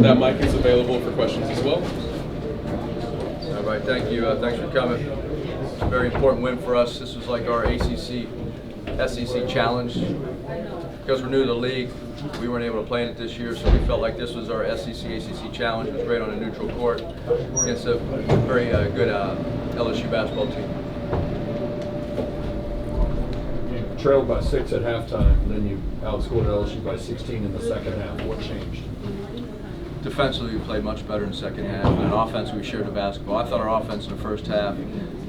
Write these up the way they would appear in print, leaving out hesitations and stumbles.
That mic is available for questions as well. All right, thank you. Thanks for coming. It's a very important win for us. This was like our ACC, SEC challenge. Because we're new to the league, we weren't able to play in it this year, so we felt like this was our SEC, ACC challenge. It was great on a neutral court against a very good LSU basketball team. You trailed by 6 at halftime, and then you outscored LSU by 16 in the second half. What changed? Defensively, we played much better in the second half, and on offense, we shared the basketball. I thought our offense in the first half,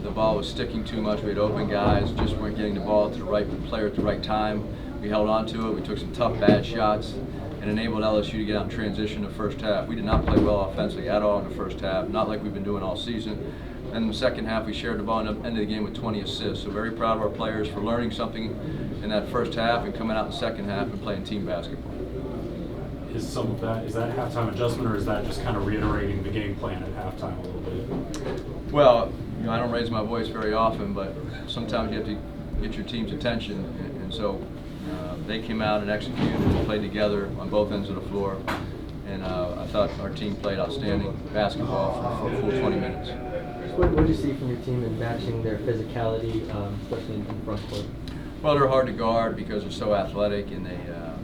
the ball was sticking too much. We had open guys, just weren't getting the ball to the right player at the right time. We held on to it. We took some tough, bad shots and enabled LSU to get out in transition in the first half. We did not play well offensively at all in the first half, not like we've been doing all season. And in the second half, we shared the ball and ended the game with 20 assists. So very proud of our players for learning something in that first half and coming out in the second half and playing team basketball. Is some of that, is that a halftime adjustment, or is that just kind of reiterating the game plan at halftime a little bit? Well, I don't raise my voice very often, but sometimes you have to get your team's attention, and so they came out and executed and played together on both ends of the floor, and I thought our team played outstanding basketball for a full 20 minutes. What did you see from your team in matching their physicality, especially in front court? Well, they're hard to guard because they're so athletic, and they're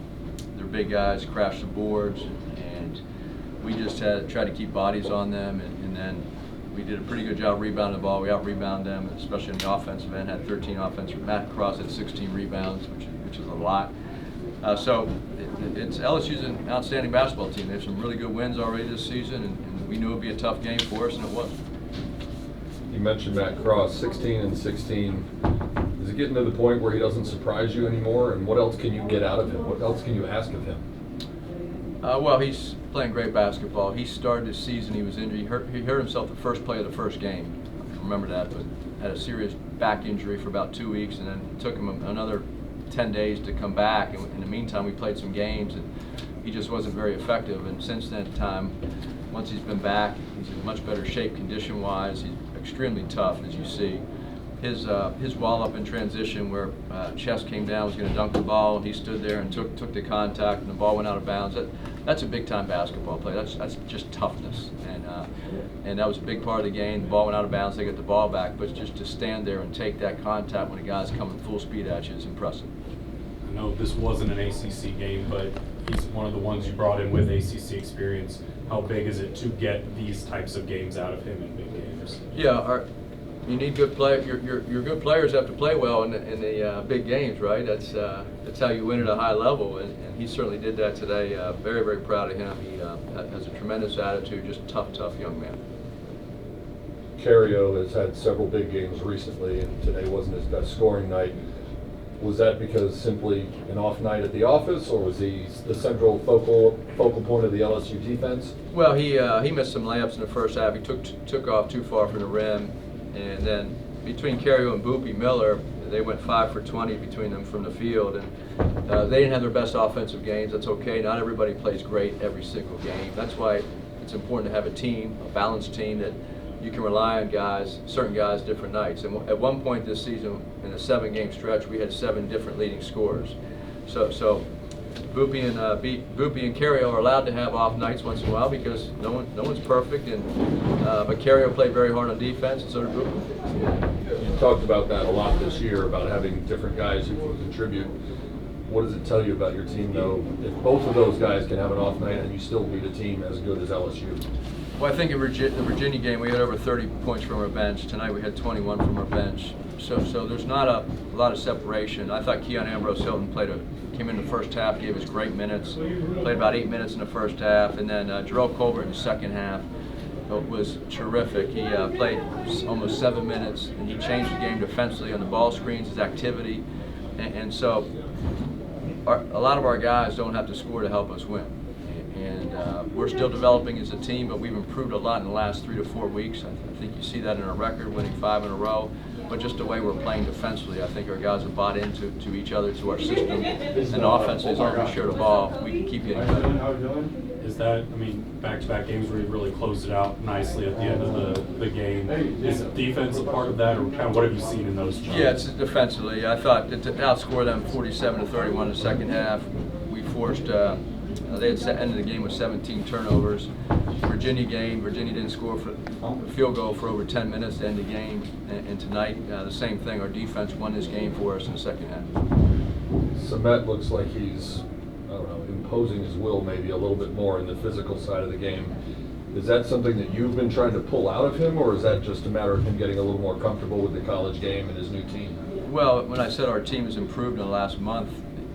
big guys, crash the boards, and we just tried to keep bodies on them, and then we did a pretty good job rebounding the ball. We out-rebounded them, especially in the offensive end. Had 13 offensive. Matt Cross had 16 rebounds, which is a lot. So it's LSU's an outstanding basketball team. They have some really good wins already this season, and we knew it would be a tough game for us, and it was. You mentioned Matt Cross, 16 and 16. Is it getting to the point where he doesn't surprise you anymore? And what else can you get out of him? What else can you ask of him? Well, he's playing great basketball. He started this season, he was injured. He hurt himself the first play of the first game. I remember that, but had a serious back injury for about 2 weeks, and then it took him another 10 days to come back. And in the meantime, we played some games, and he just wasn't very effective. And since that time, once he's been back, he's in much better shape condition-wise. He's extremely tough, as you see. His wall up in transition where Chess came down, was going to dunk the ball, and he stood there and took the contact, and the ball went out of bounds. That's a big-time basketball play. That's just toughness, and that was a big part of the game. The ball went out of bounds, they get the ball back, but just to stand there and take that contact when a guy's coming full speed at you is impressive. I know this wasn't an ACC game, but he's one of the ones you brought in with ACC experience. How big is it to get these types of games out of him in big games? Yeah, you need good players. Your good players have to play well in the big games, right? That's how you win at a high level, and he certainly did that today. Very, very proud of him. He has a tremendous attitude, just tough young man. Cario has had several big games recently, and today wasn't his best scoring night. Was that because simply an off night at the office, or was he the central focal point of the LSU defense? Well, he missed some layups in the first half. He took off too far from the rim. And then between Cario and Boopy Miller, they went 5 for 20 between them from the field. And they didn't have their best offensive games. That's okay. Not everybody plays great every single game. That's why it's important to have a team, a balanced team, that you can rely on guys, certain guys, different nights. And at one point this season, in a 7-game stretch, we had 7 different leading scorers. So Boopy and Cario are allowed to have off nights once in a while because no one's perfect, but Cario played very hard on defense, and so did Boopy. You talked about that a lot this year, about having different guys who can contribute. What does it tell you about your team, though, if both of those guys can have an off night and you still beat a team as good as LSU? Well, I think in the Virginia game we had over 30 points from our bench. Tonight we had 21 from our bench. So there's not a lot of separation. I thought Keon Ambrose Hilton came in the first half, gave us great minutes, played about 8 minutes in the first half, and then Jerome Colbert in the second half was terrific. He played almost 7 minutes, and he changed the game defensively on the ball screens, his activity, and so a lot of our guys don't have to score to help us win. And we're still developing as a team, but we've improved a lot in the last 3 to 4 weeks. I think you see that in our record, winning 5 in a row. But just the way we're playing defensively, I think our guys have bought into each other, to our system, and offensively, as long as we share the ball, we can keep getting better. Is that, I mean, back-to-back games where you really closed it out nicely at the end of the game. Is defense a part of that, or kind of what have you seen in those jumps? Yeah, it's defensively. I thought to outscore them 47-31 in the second half, we forced They had ended the game with 17 turnovers. Virginia game, Virginia didn't score for a field goal for over 10 minutes to end the game. And tonight, the same thing. Our defense won this game for us in the second half. Samet looks like he's, I don't know, imposing his will maybe a little bit more in the physical side of the game. Is that something that you've been trying to pull out of him, or is that just a matter of him getting a little more comfortable with the college game and his new team? Well, when I said our team has improved in the last month,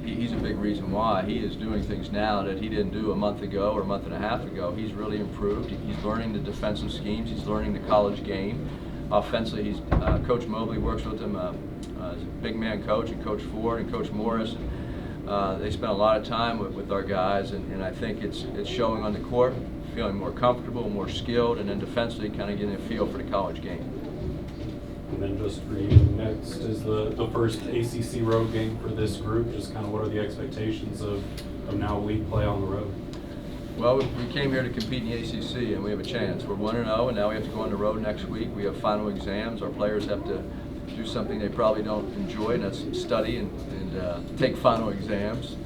he's a big reason why. He is doing things now that he didn't do a month ago or a month and a half ago. He's really improved. He's learning the defensive schemes. He's learning the college game. Offensively, Coach Mobley works with him, as a big man coach, and Coach Ford and Coach Morris. They spend a lot of time with our guys, and I think it's showing on the court, feeling more comfortable, more skilled, and then defensively kind of getting a feel for the college game. And then just for you, next is the first ACC road game for this group. Just kind of what are the expectations of now league play on the road? Well, we came here to compete in the ACC, and we have a chance. We're 1-0, and now we have to go on the road next week. We have final exams. Our players have to do something they probably don't enjoy, and that's study and take final exams.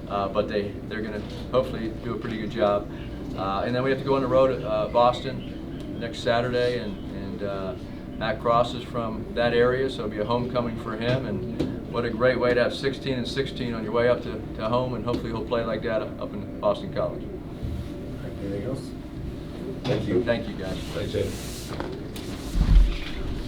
But they're going to hopefully do a pretty good job. And then we have to go on the road at Boston next Saturday, and Matt Cross is from that area, so it'll be a homecoming for him. And what a great way to have 16 and 16 on your way up to home, and hopefully he'll play like that up in Boston College. Anything else? Thank you. Thank you, guys. Thanks, Ed.